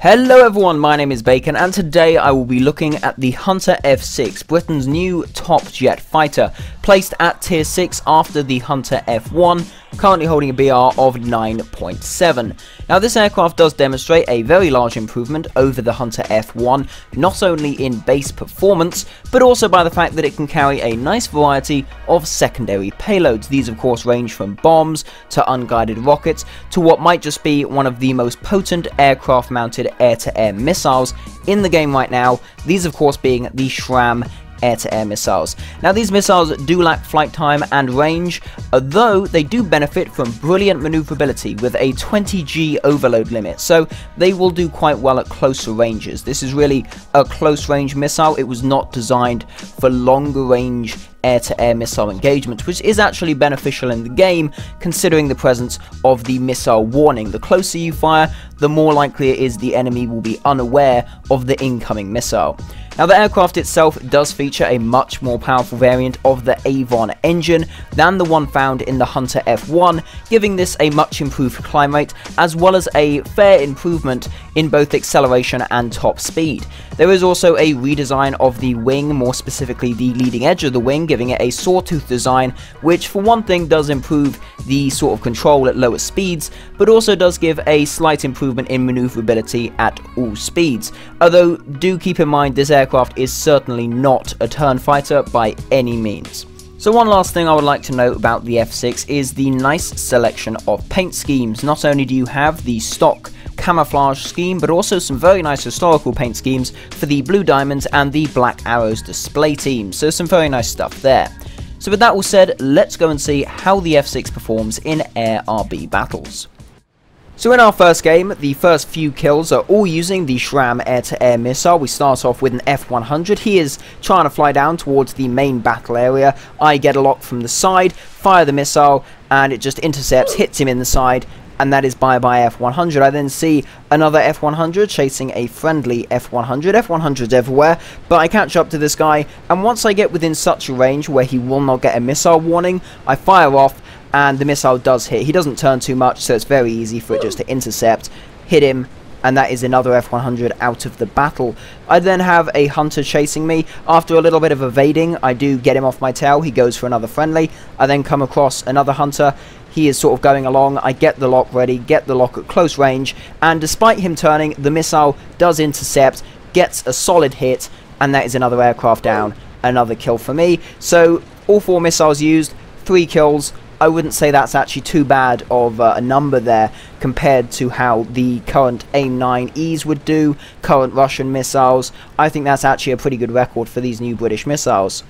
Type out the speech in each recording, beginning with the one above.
Hello everyone, my name is Bacon and today I will be looking at the Hunter F.6, Britain's new top jet fighter, placed at tier 6 after the Hunter F1, currently holding a BR of 9.7. Now this aircraft does demonstrate a very large improvement over the Hunter F1, not only in base performance, but also by the fact that it can carry a nice variety of secondary payloads. These of course range from bombs to unguided rockets to what might just be one of the most potent aircraft mounted air-to-air missiles in the game right now, these of course being the SRAM air-to-air missiles. Now these missiles do lack flight time and range, though they do benefit from brilliant maneuverability with a 20G overload limit, so they will do quite well at closer ranges. This is really a close range missile. It was not designed for longer range air-to-air missile engagement, which is actually beneficial in the game considering the presence of the missile warning. The closer you fire, the more likely it is the enemy will be unaware of the incoming missile. Now the aircraft itself does feature a much more powerful variant of the Avon engine than the one found in the Hunter F1, giving this a much improved climb rate as well as a fair improvement in both acceleration and top speed. There is also a redesign of the wing, more specifically the leading edge of the wing, giving it a sawtooth design, which for one thing does improve the sort of control at lower speeds, but also does give a slight improvement in maneuverability at all speeds. Although do keep in mind this aircraft is certainly not a turn fighter by any means. So one last thing I would like to note about the F6 is the nice selection of paint schemes. Not only do you have the stock camouflage scheme, but also some very nice historical paint schemes for the Blue Diamonds and the Black Arrows display teams, so some very nice stuff there. So with that all said, let's go and see how the F6 performs in air RB battles. So in our first game, the first few kills are all using the SRAM air-to-air missile. We start off with an F100. He is trying to fly down towards the main battle area. I get a lock from the side, fire the missile, and it just intercepts, hits him in the side, and that is bye-bye F100. I then see another F100 chasing a friendly F100. F100's everywhere, but I catch up to this guy, and once I get within such a range where he will not get a missile warning, I fire off, and the missile does hit. He doesn't turn too much, so it's very easy for it just to intercept, hit him, and that is another F100 out of the battle. I then have a Hunter chasing me. After a little bit of evading, I do get him off my tail. He goes for another friendly. I then come across another Hunter. He is sort of going along. I get the lock ready, get the lock at close range, and despite him turning, the missile does intercept, gets a solid hit, and that is another aircraft down, another kill for me. So all 4 missiles used, 3 kills. I wouldn't say that's actually too bad of a number there compared to how the current AIM-9Es would do, current Russian missiles. I think that's actually a pretty good record for these new British missiles.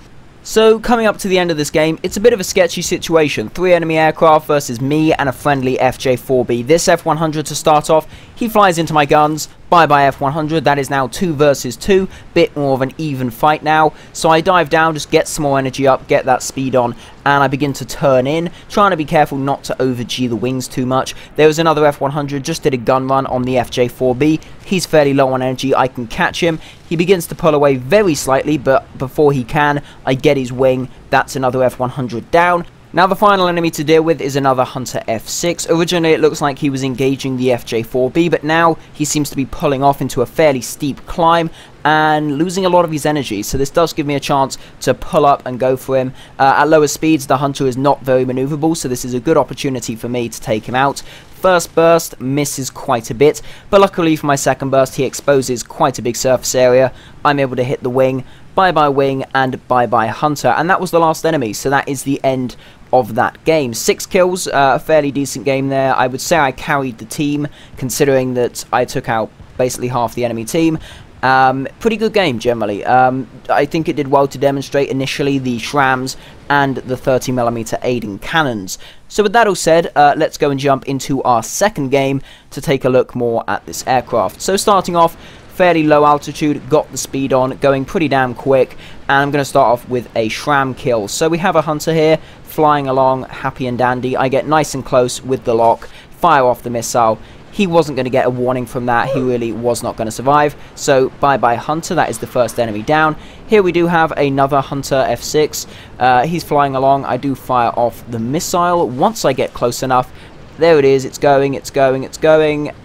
So coming up to the end of this game, it's a bit of a sketchy situation. 3 enemy aircraft versus me and a friendly FJ-4B. This F100 to start off, he flies into my guns. Bye-bye F100, that is now 2 versus 2, bit more of an even fight now. So I dive down, just get some more energy up, get that speed on, and I begin to turn in, trying to be careful not to over-G the wings too much. There was another F100, just did a gun run on the FJ-4B. He's fairly low on energy, I can catch him. He begins to pull away very slightly, but before he can, I get his wing. That's another F100 down. Now the final enemy to deal with is another Hunter F6. Originally it looks like he was engaging the FJ-4B, but now he seems to be pulling off into a fairly steep climb and losing a lot of his energy, so this does give me a chance to pull up and go for him. At lower speeds the Hunter is not very maneuverable, so this is a good opportunity for me to take him out. First burst misses quite a bit, but luckily for my second burst he exposes quite a big surface area. I'm able to hit the wing, bye-bye wing, and bye-bye Hunter, and that was the last enemy, so that is the end of that game. 6 kills, a fairly decent game there. I would say I carried the team, considering that I took out basically half the enemy team. Pretty good game generally. I think it did well to demonstrate initially the SRAMs and the 30mm aiding cannons. So with that all said, let's go and jump into our second game to take a look more at this aircraft. So starting off, fairly low altitude, got the speed on, going pretty damn quick, and I'm going to start off with a SRAM kill. So we have a Hunter here, flying along, happy and dandy. I get nice and close with the lock, fire off the missile. He wasn't going to get a warning from that, he really was not going to survive, so bye-bye Hunter, that is the first enemy down. Here we do have another Hunter F6, he's flying along, I do fire off the missile. Once I get close enough, There it is, it's going,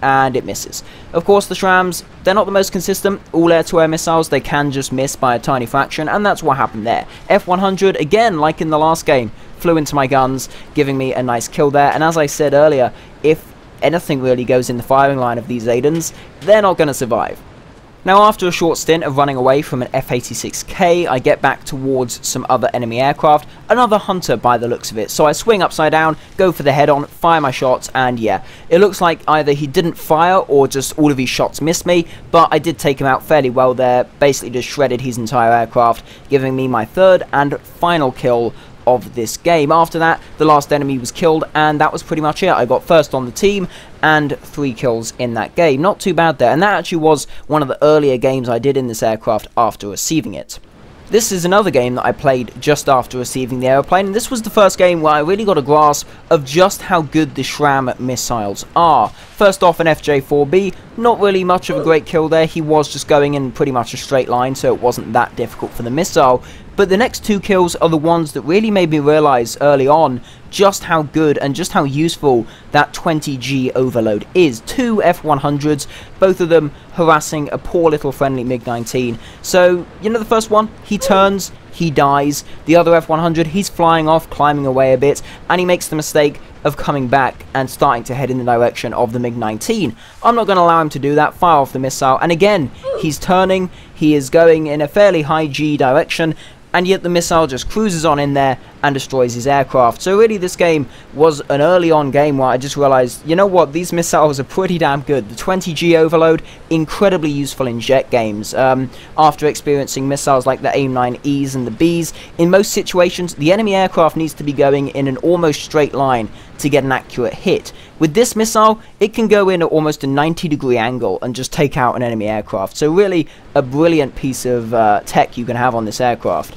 and it misses. Of course, the Shrams, they're not the most consistent. All air-to-air missiles, they can just miss by a tiny fraction, and that's what happened there. F-100, again, like in the last game, flew into my guns, giving me a nice kill there. And as I said earlier, if anything really goes in the firing line of these Aidens, they're not going to survive. Now, after a short stint of running away from an F-86K, I get back towards some other enemy aircraft, another Hunter by the looks of it. So I swing upside down, go for the head-on, fire my shots, and yeah, it looks like either he didn't fire or just all of his shots missed me, but I did take him out fairly well there, basically just shredded his entire aircraft, giving me my third and final kill of this game. After that, the last enemy was killed, and that was pretty much it. I got first on the team and 3 kills in that game. Not too bad there, and that actually was one of the earlier games I did in this aircraft after receiving it. This is another game that I played just after receiving the aeroplane, and this was the first game where I really got a grasp of just how good the Shram missiles are. First off, an FJ-4B, not really much of a great kill there. He was just going in pretty much a straight line, so it wasn't that difficult for the missile. But the next 2 kills are the ones that really made me realize early on just how good and just how useful that 20G overload is. 2 F-100s, both of them harassing a poor little friendly MiG-19. So, you know, the first one, he turns, he dies. The other F-100, he's flying off, climbing away a bit, and he makes the mistake of coming back and starting to head in the direction of the MiG-19. I'm not going to allow him to do that, fire off the missile, and again, he's turning, he is going in a fairly high G direction, and yet the missile just cruises on in there and destroys his aircraft. So really, this game was an early on game where I just realized, you know what, these missiles are pretty damn good. The 20G overload, incredibly useful in jet games. After experiencing missiles like the AIM-9Es and the Bs, in most situations, the enemy aircraft needs to be going in an almost straight line to get an accurate hit. With this missile, it can go in at almost a 90-degree angle and just take out an enemy aircraft. So really, a brilliant piece of tech you can have on this aircraft.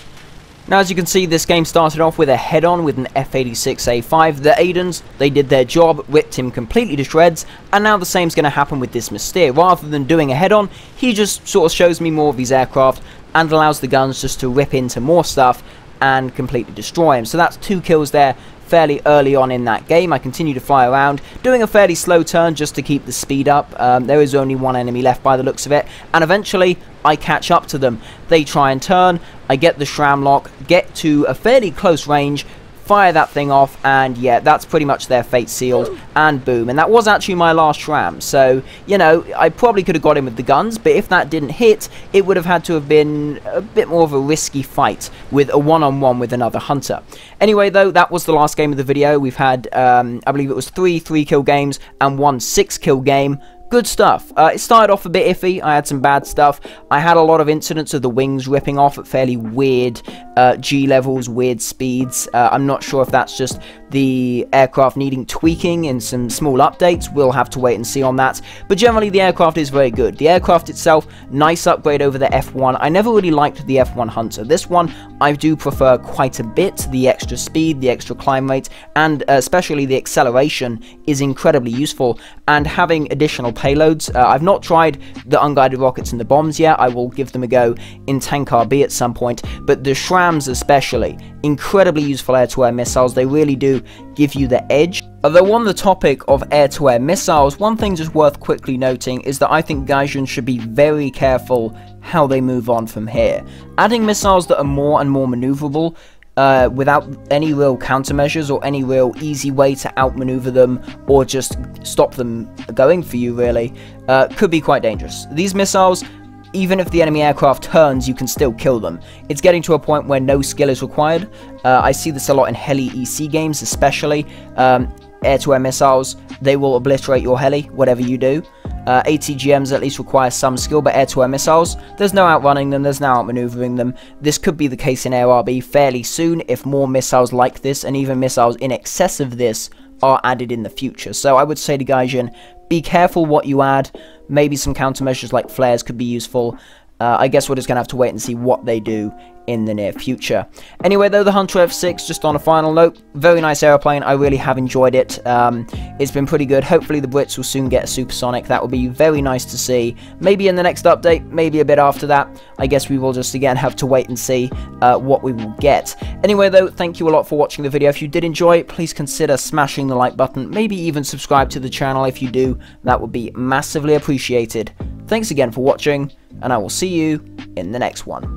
Now, as you can see, this game started off with a head-on with an F-86A5. The Aidens, they did their job, ripped him completely to shreds, and now the same's going to happen with this Mystere. Rather than doing a head-on, he just sort of shows me more of his aircraft and allows the guns just to rip into more stuff and completely destroy him. So that's 2 kills there fairly early on in that game. I continue to fly around, doing a fairly slow turn just to keep the speed up. There is only one enemy left by the looks of it, and eventually I catch up to them. They try and turn, I get the Shram lock, get to a fairly close range, fire that thing off, and yeah, that's pretty much their fate sealed, and boom. And that was actually my last Shram, so, you know, I probably could have got him with the guns, but if that didn't hit, it would have had to have been a bit more of a risky fight with a one-on-one with another Hunter. Anyway, though, that was the last game of the video. We've had, I believe it was 3 3-kill games and 1 6-kill game. Good stuff. It started off a bit iffy. I had some bad stuff. I had a lot of incidents of the wings ripping off at fairly weird G levels, weird speeds. I'm not sure if that's just the aircraft needing tweaking in some small updates. We'll have to wait and see on that. But generally, the aircraft is very good. The aircraft itself, nice upgrade over the F1. I never really liked the F1 Hunter. This one, I do prefer quite a bit. The extra speed, the extra climb rate, and especially the acceleration is incredibly useful. And having additional payloads, I've not tried the unguided rockets and the bombs yet. I will give them a go in Tank RB at some point. But the Shrams especially, incredibly useful air-to-air missiles. They really do give you the edge. Although on the topic of air-to-air missiles, one thing just worth quickly noting is that I think Gaijin should be very careful how they move on from here. Adding missiles that are more and more maneuverable without any real countermeasures or any real easy way to outmaneuver them or just stop them going for you, really, could be quite dangerous. These missiles, even if the enemy aircraft turns, you can still kill them. It's getting to a point where no skill is required. I see this a lot in heli EC games, especially. Air-to-air missiles, they will obliterate your heli, whatever you do. ATGMs at least require some skill, but air-to-air missiles, there's no outrunning them, there's no outmaneuvering them. This could be the case in Air RB fairly soon if more missiles like this, and even missiles in excess of this, are added in the future. So I would say to Gaijin, be careful what you add. Maybe some countermeasures like flares could be useful. I guess we're just going to have to wait and see what they do in the near future. Anyway, though, the Hunter F.6, just on a final note, very nice aeroplane. I really have enjoyed it. it's been pretty good. Hopefully the Brits will soon get a supersonic. That would be very nice to see. Maybe in the next update, maybe a bit after that. I guess we will just again have to wait and see what we will get. Anyway though, thank you a lot for watching the video. If you did enjoy, please consider smashing the like button, maybe even subscribe to the channel if you do. That would be massively appreciated. Thanks again for watching, and I will see you in the next one.